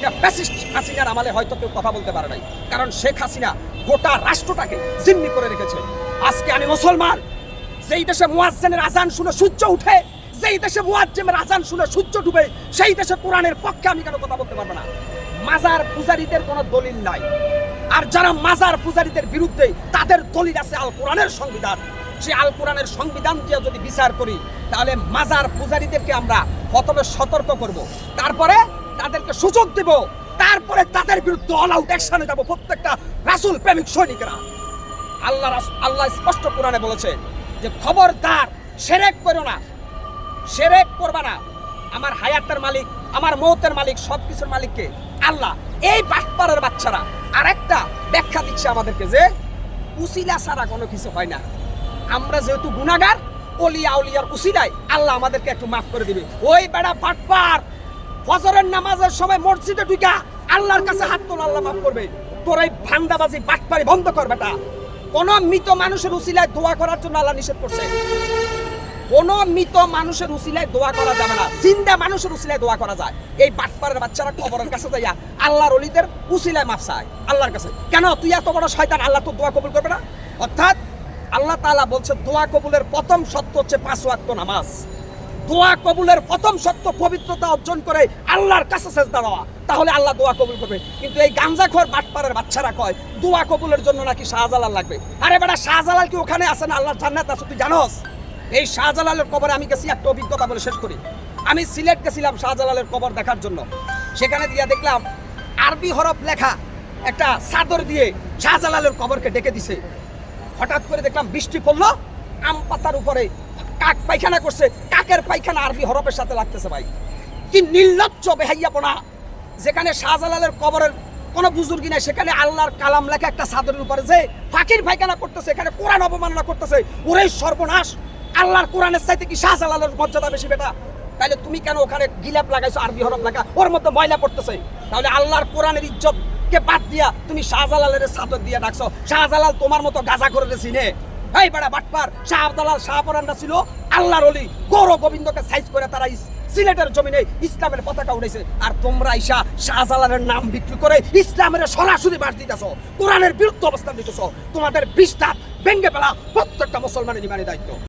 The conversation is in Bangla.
হাসিনা ফ্যাসিস্ট হাসিনার আমলে হয়তো কেউ কথা বলতে পারে নাই, কারণ শেখ হাসিনা গোটা রাষ্ট্রটাকে জিম্মি করে রেখেছে। আজকে আমি মুসলমান, যেই দেশে মুয়াজ্জিনের আজান শুনে সূর্য উঠে, যেই দেশে মুয়াজ্জিনের আজান শুনে সূর্য ডুবে, সেই দেশে কোরআনের পক্ষে আমি কেন কথা বলতে পারবো না? মাজার পূজারীদের কোনো দলিল নাই, আর যারা মাজার পূজারীদের বিরুদ্ধে তাদের দলিল আছে আল কোরআনের সংবিধান। সেই আল কোরআনের সংবিধান দিয়ে যদি বিচার করি, তাহলে মাজার পূজারীদেরকে আমরা প্রথমে সতর্ক করব, তারপরে তাদেরকে সুযোগ দেব, তারপরে তাদের বিরুদ্ধে অল আউট অ্যাকশনে যাব প্রত্যেকটা রাসূল প্রেমিক সৈনিকেরা। আল্লাহ স্পষ্ট কোরআনে বলেছে যে খবরদার শিরক করো না, শিরক করবা না। আমার হায়াতের মালিক, আমার মওতের মালিক, সবকিছুর মালিককে আল্লাহ। এই বাটপারের বাচ্চারা আরেকটা ব্যাখ্যা দিচ্ছে আমাদেরকে যে উসিলা ছাড়া কোনো কিছু হয় না। আমরা যেহেতু গুনাহগার, ওলিয়া আউলিয়ার উসিলায় আল্লাহ আমাদেরকে একটু মাফ করে দিবে। ওই বেড়া বাটপার ফজরের নামাজের সময় মসজিদে ঢুকা আল্লাহর কাছে হাত তোলা, আল্লাহ মাফ করবে। তোর এই ভান্ডাবাজি বাটপারি বন্ধ কর বেটা। কোন মৃত মানুষের উসিলায় দোয়া করার জন্য আল্লাহ নিষেধ করছে। কোন মৃত মানুষের উসিলায় দোয়া করা যাবে না, জিন্দা মানুষের উসিলায় দোয়া করা যায়। এই বাটপারের বাচ্চারা কবরের কাছে যাইয়া আল্লাহর ওলিদের উসিলায় মাফ চায় আল্লাহর কাছে। কেন? তুই এত বড় শয়তান, আল্লাহ তো দোয়া কবুল করবে না? অর্থাৎ আল্লাহ তাআলা বলছে দোয়া কবুলের প্রথম শর্ত হচ্ছে 5 ওয়াক্ত নামাজ। দোয়া কবুলের প্রথম শর্ত পবিত্রতা অর্জন করে আল্লাহর কাছে সেজদা দেওয়া, তাহলে আল্লাহ দোয়া কবুল করবে। কিন্তু এই গাঞ্জাখোর বাটপারের বাচ্চারা কয় দোয়া কবুলের জন্য নাকি শাহজালাল লাগবে। আরে বেটা, শাহজালাল কি ওখানে আছে না আল্লাহর জান্নাত আছে? তুই জানোস? এই শাহজালালের কবরে আমি গেছি, একটা অভিজ্ঞতা বলে শেষ করি। আমি সিলেট গেছিলাম শাহজালালের কবর দেখার জন্য। সেখানে গিয়ে দেখলাম আরবি হরফ লেখা একটা চাদর দিয়ে শাহজালালের কবরকে ডেকে দিছে। হঠাৎ করে দেখলাম বৃষ্টি পড়লো, আম পাতার উপরে কাক পায়খানা করছে, কাকের পায়খানা আরবি হরফের সাথে লাগতেছে। ভাই কি নির্লজ্জ বেহাইয়াপনা! যেখানে শাহজালালের কবরের কোনো বুজুর্গি নাই, সেখানে আল্লাহর কালাম লেখা একটা চাদরের উপরে যে ফাকির পায়খানা করতেছে, এখানে কোরআন অবমাননা করতেছে। ওরে সর্বনাশ! আল্লাহর কোরআনের চাইতে কি শাহজালালের মর্যাদা বেশি বেটা? তাহলে তুমি কেন ওখানে গিলাপ লাগাইছো আরবি হরফ লেখা, ওর মধ্যে ময়লা পড়তেছে? তাহলে আল্লাহর কোরআনের ইজ্জত কে বাদ দিয়া তুমি শাহজালালের চাদর দিয়ে ডাকছো। শাহজালাল তোমার মতো গাজা করে চিনে? এই বেড়া বাটপার! শাহজালাল শাহপরানরা ছিল আল্লাহর ওলি, গৌর গোবিন্দকে সাইজ করে তারা সিলেটের জমিনে ইসলামের পতাকা উঠেছে। আর তোমরা ইসা শাহজালালের নাম বিক্রি করে ইসলামের সরাসরি বাদ দিতেছ, কোরআনের বিরুদ্ধে অবস্থান নিতেছ। তোমাদের বিস্তার ভেঙ্গে ফেলা প্রত্যেকটা মুসলমানের ইমানি দায়িত্ব।